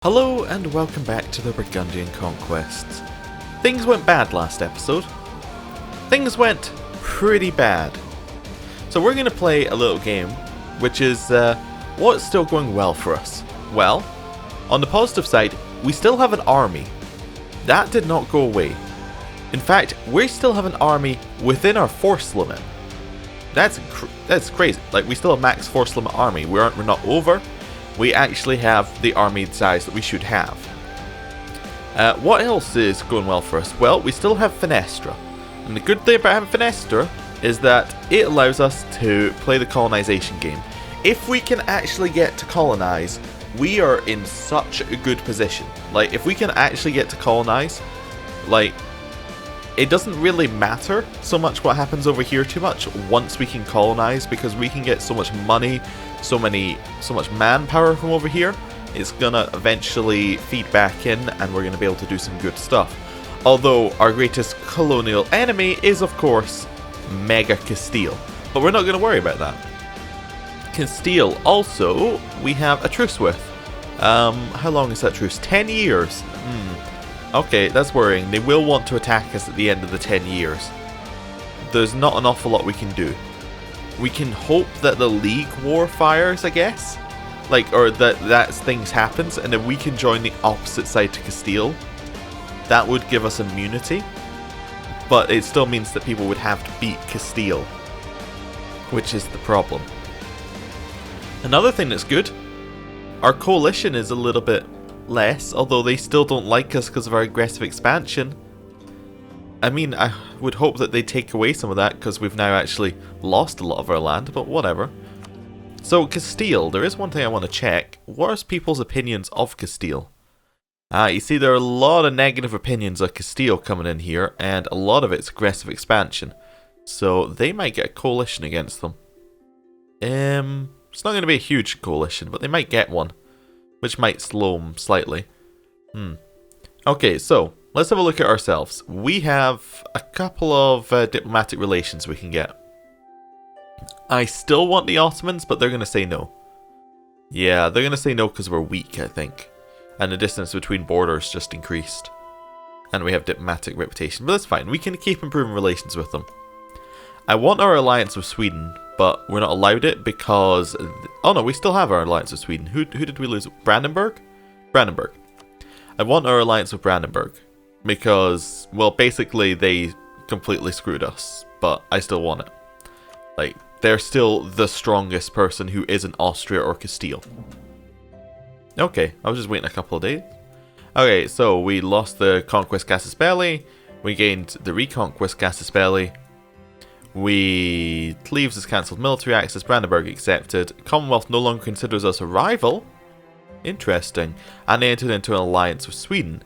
Hello and welcome back to the Burgundian Conquests. Things went bad last episode. Things went pretty bad. So we're going to play a little game, which is what's still going well for us. Well, on the positive side, we still have an army. That did not go away. In fact, we still have an army within our force limit. That's crazy. Like, we still have max force limit army. We're not over. We actually have the army size that we should have. What else is going well for us? Well, we still have Fenestra. And the good thing about having Fenestra is that it allows us to play the colonization game. If we can actually get to colonize, we are in such a good position. Like, if we can actually get to colonize, like, it doesn't really matter so much what happens over here too much once we can colonize, because we can get so much money, so much manpower from over here. It's gonna eventually feed back in and we're gonna be able to do some good stuff. Although our greatest colonial enemy is, of course, Mega Castile. But we're not gonna worry about that. Castile also we have a truce with. How long is that truce? 10 years. Okay, that's worrying. They will want to attack us at the end of the 10 years. There's not an awful lot we can do. We can hope that the League War fires, I guess. Like, or that things happens, and then we can join the opposite side to Castile. That would give us immunity. But it still means that people would have to beat Castile, which is the problem. Another thing that's good, our coalition is a little bit less, although they still don't like us because of our aggressive expansion. I mean, I would hope that they take away some of that because we've now actually lost a lot of our land, but whatever. So Castile, there is one thing I want to check. What are people's opinions of Castile? You see, there are a lot of negative opinions of Castile coming in here, and a lot of it's aggressive expansion. So they might get a coalition against them. It's not going to be a huge coalition, but they might get one, which might slow them slightly. Okay, so let's have a look at ourselves. We have a couple of diplomatic relations we can get. I still want the Ottomans, but they're going to say no. Yeah, they're going to say no because we're weak, I think. And the distance between borders just increased. And we have diplomatic reputation, but that's fine. We can keep improving relations with them. I want our alliance with Sweden, but we're not allowed it because... Oh no, we still have our alliance with Sweden. Who did we lose? Brandenburg? Brandenburg. I want our alliance with Brandenburg because, well, basically they completely screwed us, but I still want it. Like, they're still the strongest person who isn't Austria or Castile. Okay, I was just waiting a couple of days. Okay, so we lost the Conquest Casus Belli. We gained the Reconquest Casus Belli. Cleves has cancelled military access. Brandenburg accepted. Commonwealth no longer considers us a rival. Interesting. And they entered into an alliance with Sweden.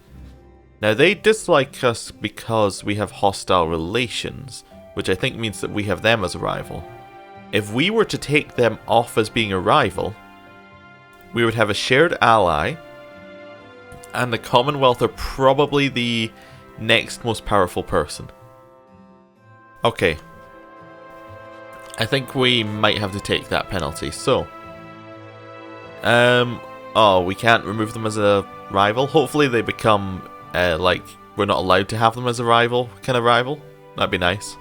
Now they dislike us because we have hostile relations, which I think means that we have them as a rival. If we were to take them off as being a rival, we would have a shared ally, and the Commonwealth are probably the next most powerful person. Okay. I think we might have to take that penalty, so... Oh, we can't remove them as a rival? Hopefully they become, like, we're not allowed to have them as a rival, kind of rival. That'd be nice.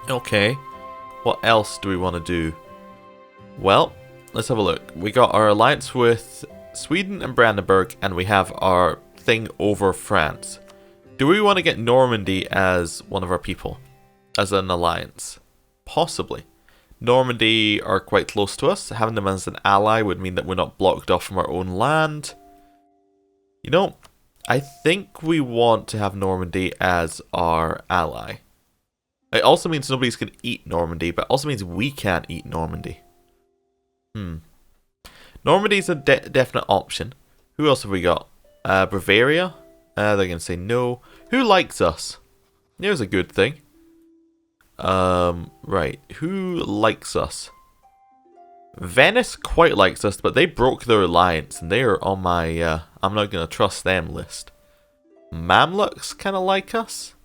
Okay. What else do we want to do? Well, let's have a look. We got our alliance with Sweden and Brandenburg, and we have our thing over France. Do we want to get Normandy as one of our people? As an alliance? Possibly. Normandy are quite close to us. Having them as an ally would mean that we're not blocked off from our own land. You know, I think we want to have Normandy as our ally. It also means nobody's going to eat Normandy, but also means we can't eat Normandy. Normandy's a definite option. Who else have we got? Bavaria? They're going to say no. Who likes us? Here's a good thing. Right. Who likes us? Venice quite likes us, but they broke their alliance, and they are on my, I'm not going to trust them list. Mamluks kind of like us?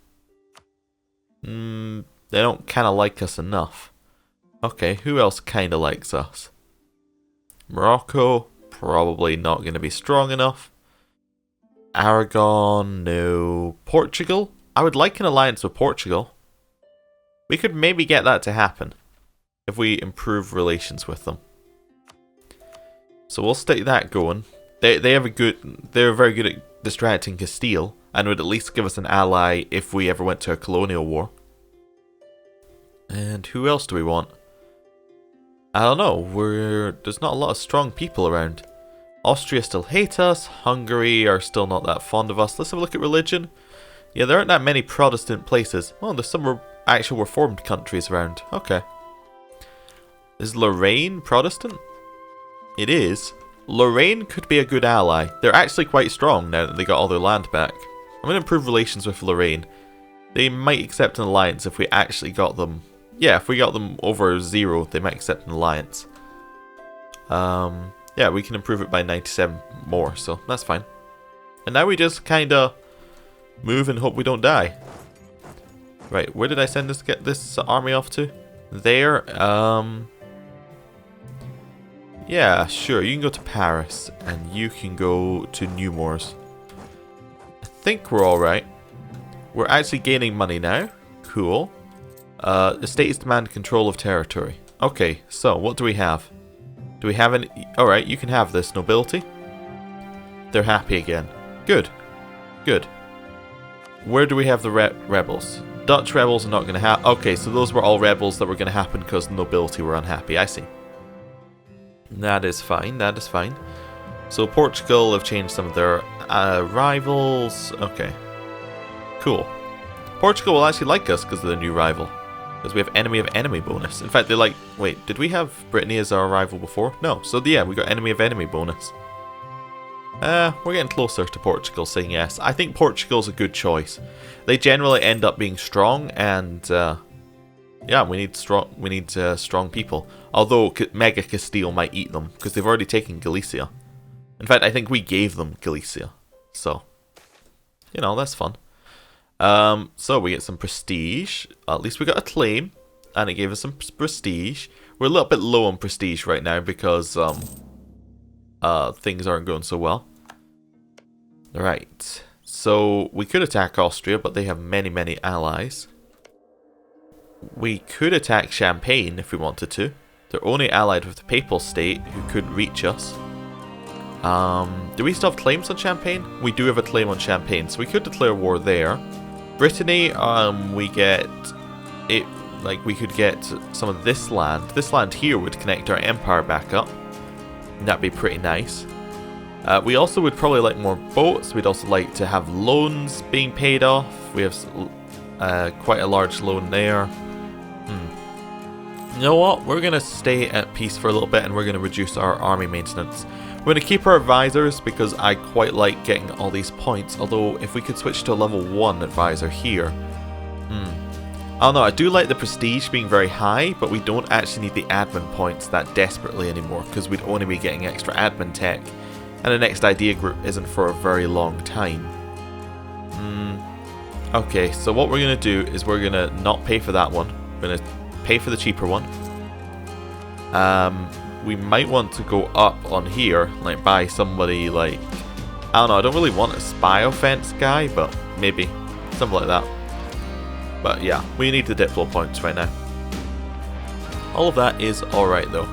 They don't kind of like us enough. Okay, who else kind of likes us? Morocco, probably not going to be strong enough. Aragon, no. Portugal? I would like an alliance with Portugal. We could maybe get that to happen if we improve relations with them. So we'll stick that going. They're very good at distracting Castile, and would at least give us an ally if we ever went to a colonial war. And who else do we want? I don't know. There's not a lot of strong people around. Austria still hate us. Hungary are still not that fond of us. Let's have a look at religion. Yeah, there aren't that many Protestant places. Oh, there's some actual reformed countries around. Okay. Is Lorraine Protestant? It is. Lorraine could be a good ally. They're actually quite strong now that they got all their land back. I'm going to improve relations with Lorraine. They might accept an alliance if we actually got them. Yeah, if we got them over 0, they might accept an alliance. Yeah, we can improve it by 97 more, so that's fine. And now we just kind of move and hope we don't die. Right, where did I send this army off to? There, yeah, sure, you can go to Paris, and you can go to Nemours. I think we're alright. We're actually gaining money now. Cool. The states demand control of territory. Okay, so what do we have? Do we have any... Alright, you can have this, nobility. They're happy again. Good. Good. Where do we have the rebels? Dutch rebels are not going to have... Okay, so those were all rebels that were going to happen because the nobility were unhappy. I see. That is fine, that is fine. So Portugal have changed some of their rivals. Okay. Cool. Portugal will actually like us because of the new rival. Because we have enemy of enemy bonus. In fact, they like... Wait, did we have Brittany as our rival before? No. So yeah, we got enemy of enemy bonus. We're getting closer to Portugal saying yes. I think Portugal's a good choice. They generally end up being strong and... yeah, we need strong people. Although Mega Castile might eat them because they've already taken Galicia. In fact, I think we gave them Galicia. So, you know, that's fun. So we get some prestige. At least we got a claim, and it gave us some prestige. We're a little bit low on prestige right now because things aren't going so well. Right. So we could attack Austria, but they have many allies. We could attack Champagne if we wanted to. They're only allied with the Papal State, who couldn't reach us. Do we still have claims on Champagne? We do have a claim on Champagne, so we could declare war there. Brittany, we get it. Like we could get some of this land. This land here would connect our empire back up. And that'd be pretty nice. We also would probably like more boats. We'd also like to have loans being paid off. We have quite a large loan there. You know what? We're going to stay at peace for a little bit and we're going to reduce our army maintenance. We're going to keep our advisors because I quite like getting all these points. Although, if we could switch to a level 1 advisor here. I don't know, I do like the prestige being very high, but we don't actually need the admin points that desperately anymore because we'd only be getting extra admin tech. And the next idea group isn't for a very long time. Okay, so what we're going to do is we're going to not pay for that one. We're going to pay for the cheaper one. We might want to go up on here, like buy somebody like... I don't know, I don't really want a spy offense guy, but maybe. Something like that. But yeah, we need the Diplo points right now. All of that is alright though.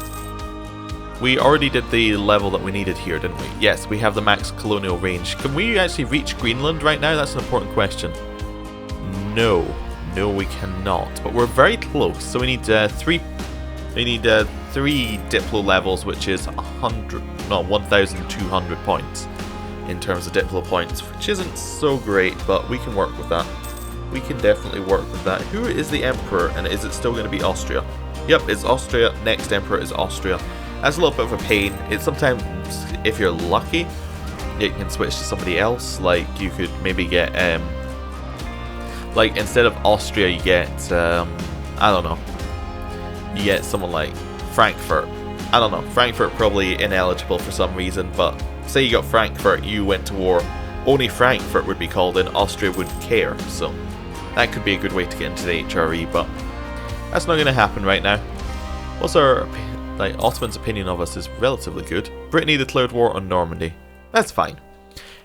We already did the level that we needed here, didn't we? Yes, we have the max colonial range. Can we actually reach Greenland right now? That's an important question. No. No, we cannot. But we're very close, so we need three Diplo levels, which is 1,200 points in terms of Diplo points, which isn't so great, but we can work with that. We can definitely work with that. Who is the Emperor, and is it still going to be Austria? Yep, it's Austria. Next Emperor is Austria. That's a little bit of a pain. It's sometimes, if you're lucky, it can switch to somebody else. Like, you could maybe get, like, instead of Austria, you get, I don't know. You get someone like Frankfurt. I don't know. Frankfurt probably ineligible for some reason, but say you got Frankfurt, you went to war. Only Frankfurt would be called in, Austria wouldn't care, so that could be a good way to get into the HRE, but that's not going to happen right now. What's our Like, Ottoman's opinion of us is relatively good. Brittany declared war on Normandy. That's fine.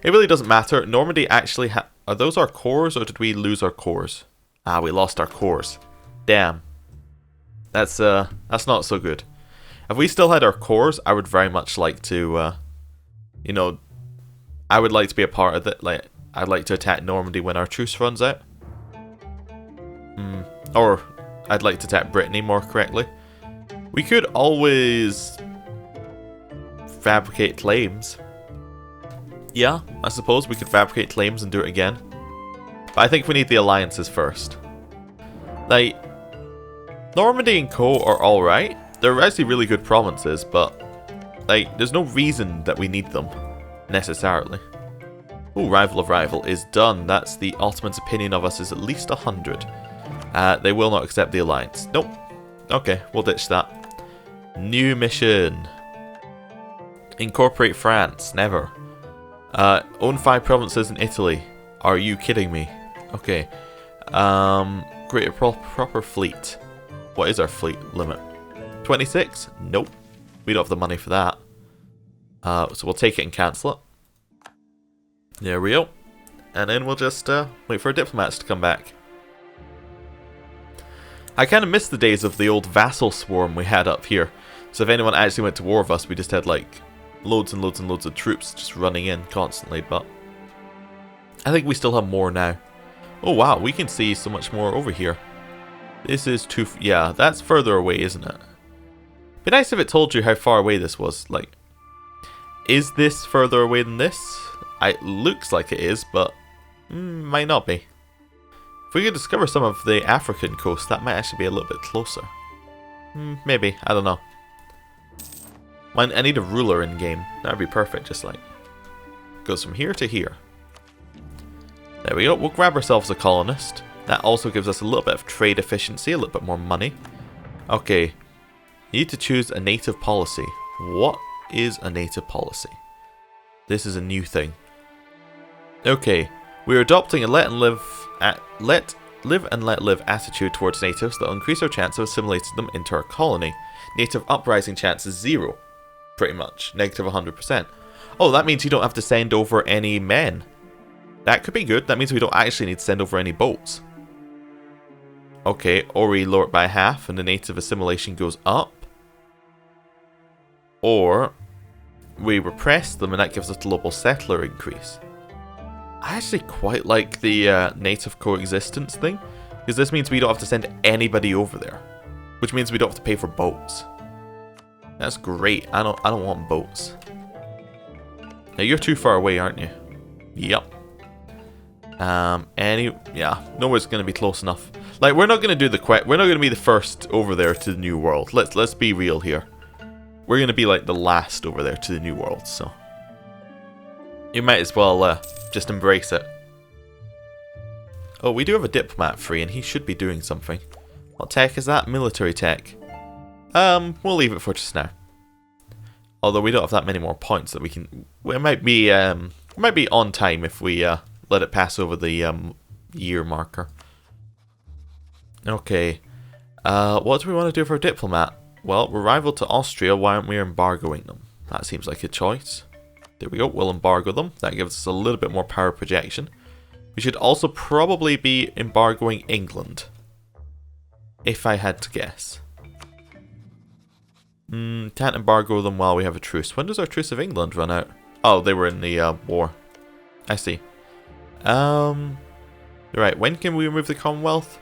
It really doesn't matter. Normandy actually are those our cores, or did we lose our cores? Ah, we lost our cores. Damn. That's not so good. If we still had our cores, I would very much like to, you know, I would like to be a part of it. Like, I'd like to attack Normandy when our truce runs out. Or, I'd like to attack Brittany, more correctly. We could always fabricate claims. Yeah, I suppose we could fabricate claims and do it again. But I think we need the alliances first. Like, Normandy and Co are alright. They're actually really good provinces, but like, there's no reason that we need them, necessarily. Ooh, Rival of Rival is done. That's the Ottomans' opinion of us is at least 100. They will not accept the alliance. Nope. Okay, we'll ditch that. New mission. Incorporate France. Never. Own 5 provinces in Italy. Are you kidding me? Okay. Create a proper fleet. What is our fleet limit? 26? Nope. We don't have the money for that. So we'll take it and cancel it. There we go. And then we'll just wait for our diplomats to come back. I kind of miss the days of the old vassal swarm we had up here. So if anyone actually went to war with us, we just had like loads and loads and loads of troops just running in constantly. But I think we still have more now. Oh wow, we can see so much more over here. This is too... yeah, that's further away, isn't it? Be nice if it told you how far away this was. Like, is this further away than this? It looks like it is, but might not be. If we could discover some of the African coast, that might actually be a little bit closer. Maybe, I don't know. I need a ruler in game. That would be perfect, just like goes from here to here. There we go. We'll grab ourselves a colonist. That also gives us a little bit of trade efficiency, a little bit more money. Okay, you need to choose a native policy. What is a native policy? This is a new thing. Okay, we're adopting a let and live and let live attitude towards natives that will increase our chance of assimilating them into our colony. Native uprising chance is 0, pretty much, negative 100%. Oh, that means you don't have to send over any men. That could be good. That means we don't actually need to send over any boats. Okay, or we lower it by half and the native assimilation goes up. Or we repress them and that gives us a global settler increase. I actually quite like the native coexistence thing, because this means we don't have to send anybody over there, which means we don't have to pay for boats. That's great. I don't want boats. Now you're too far away, aren't you? Yep. Yeah, nowhere's gonna be close enough. Like, we're not gonna do we're not gonna be the first over there to the New World. Let's be real here. We're gonna be like the last over there to the New World, so you might as well just embrace it. Oh, we do have a diplomat free, and he should be doing something. What tech is that? Military tech. We'll leave it for just now. Although we don't have that many more points that we can. We might be on time if we let it pass over the year marker. Okay. What do we want to do for a diplomat? Well, we're rival to Austria. Why aren't we embargoing them? That seems like a choice. There we go. We'll embargo them. That gives us a little bit more power projection. We should also probably be embargoing England, if I had to guess. Can't embargo them while we have a truce. When does our truce of England run out? Oh, they were in the war. I see. Right, when can we remove the Commonwealth?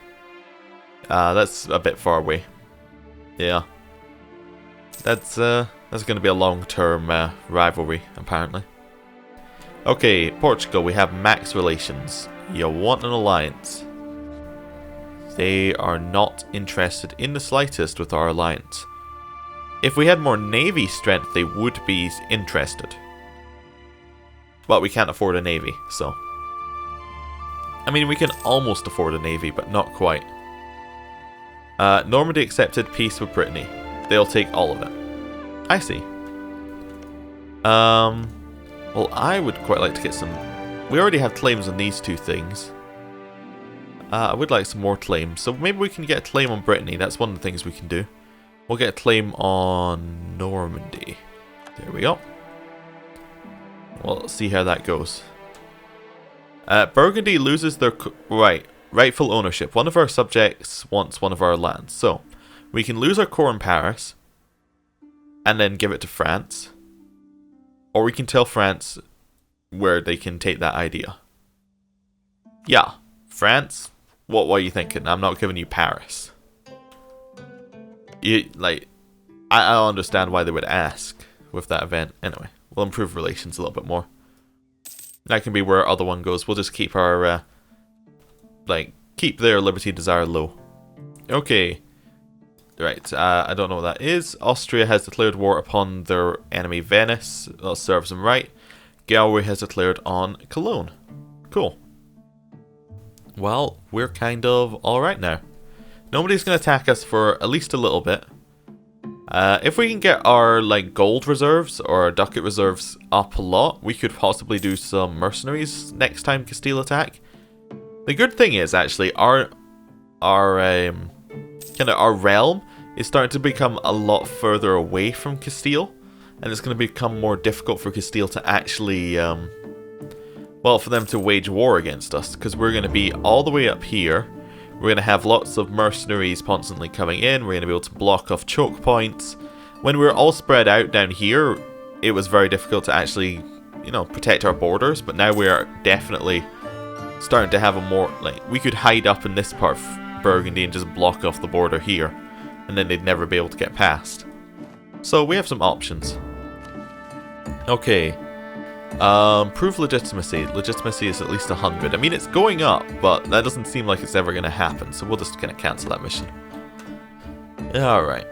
That's a bit far away. Yeah. That's going to be a long-term rivalry, apparently. Okay, Portugal, we have max relations. You want an alliance. They are not interested in the slightest with our alliance. If we had more navy strength, they would be interested. But we can't afford a navy, so... I mean, we can almost afford a navy, but not quite. Normandy accepted peace with Brittany. They'll take all of it. I see. Well, I would quite like to get some... We already have claims on these two things. I would like some more claims. So maybe we can get a claim on Brittany. That's one of the things we can do. We'll get a claim on Normandy. There we go. Well, let's see how that goes. Burgundy loses their rightful ownership. One of our subjects wants one of our lands. So, we can lose our core in Paris and then give it to France. Or we can tell France where they can take that idea. Yeah, France, what are you thinking? I'm not giving you Paris. I don't understand why they would ask with that event. Anyway, we'll improve relations a little bit more. That can be where our other one goes. We'll just keep our, keep their liberty desire low. Okay. Right, I don't know what that is. Austria has declared war upon their enemy Venice. That serves them right. Galway has declared on Cologne. Cool. Well, we're kind of alright now. Nobody's going to attack us for at least a little bit. If we can get our gold reserves or our ducat reserves up a lot, we could possibly do some mercenaries next time Castile attack. The good thing is actually our realm is starting to become a lot further away from Castile, and it's going to become more difficult for Castile to actually for them to wage war against us, because we're going to be all the way up here. We're going to have lots of mercenaries constantly coming in. We're going to be able to block off choke points. When we were all spread out down here, it was very difficult to actually, protect our borders. But now we are definitely starting to have a more, we could hide up in this part of Burgundy and just block off the border here. And then they'd never be able to get past. So we have some options. Okay. Prove legitimacy. Legitimacy is at least 100. I mean, it's going up, but that doesn't seem like it's ever going to happen, so we'll just kind of cancel that mission. Alright.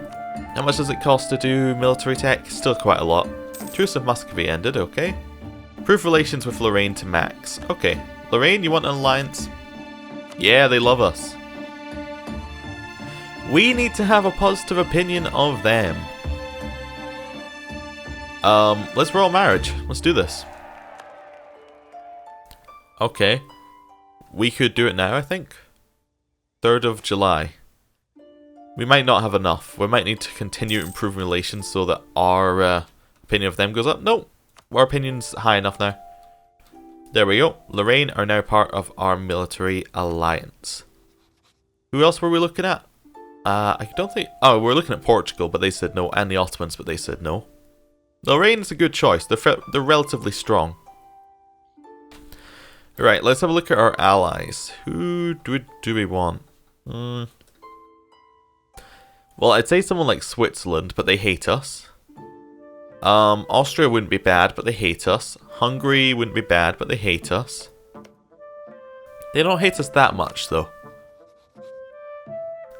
How much does it cost to do military tech? Still quite a lot. Truce of Muscovy ended, okay. Prove relations with Lorraine to max. Okay. Lorraine, you want an alliance? Yeah, they love us. We need to have a positive opinion of them. Let's roll marriage. Let's do this. Okay. We could do it now, I think. 3rd of July. We might not have enough. We might need to continue improving relations so that our opinion of them goes up. No, our opinion's high enough now. There we go. Lorraine are now part of our military alliance. Who else were we looking at? I don't think... Oh, we're looking at Portugal, but they said no. And the Ottomans, but they said no. Lorraine is a good choice. They're relatively strong. Right, let's have a look at our allies. Who do we want? Well, I'd say someone like Switzerland, but they hate us. Austria wouldn't be bad, but they hate us. Hungary wouldn't be bad, but they hate us. They don't hate us that much, though.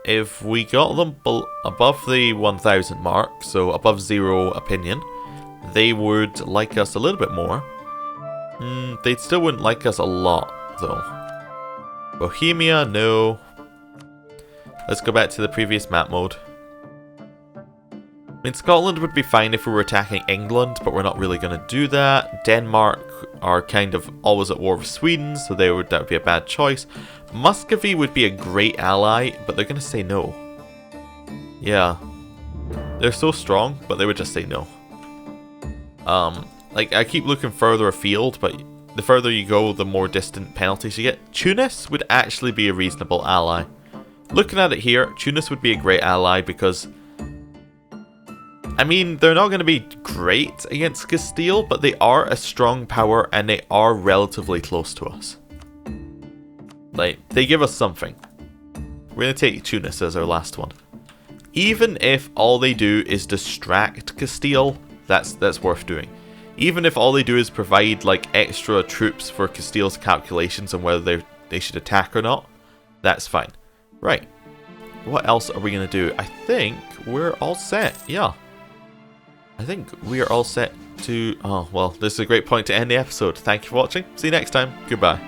If we got them above the 1000 mark, so above 0 opinion, they would like us a little bit more. They still wouldn't like us a lot, though. Bohemia, no. Let's go back to the previous map mode. I mean, Scotland would be fine if we were attacking England, but we're not really going to do that. Denmark are kind of always at war with Sweden, so that would be a bad choice. Muscovy would be a great ally, but they're going to say no. Yeah. They're so strong, but they would just say no. I keep looking further afield, but the further you go, the more distant penalties you get. Tunis would actually be a reasonable ally. Looking at it here, Tunis would be a great ally because... I mean, they're not going to be great against Castile, but they are a strong power and they are relatively close to us. They give us something. We're going to take Tunis as our last one. Even if all they do is distract Castile, that's worth doing. Even if all they do is provide extra troops for Castile's calculations on whether they should attack or not, that's fine. Right. What else are we going to do? I think we're all set. Yeah. I think we are all set to... Oh, well, this is a great point to end the episode. Thank you for watching. See you next time. Goodbye.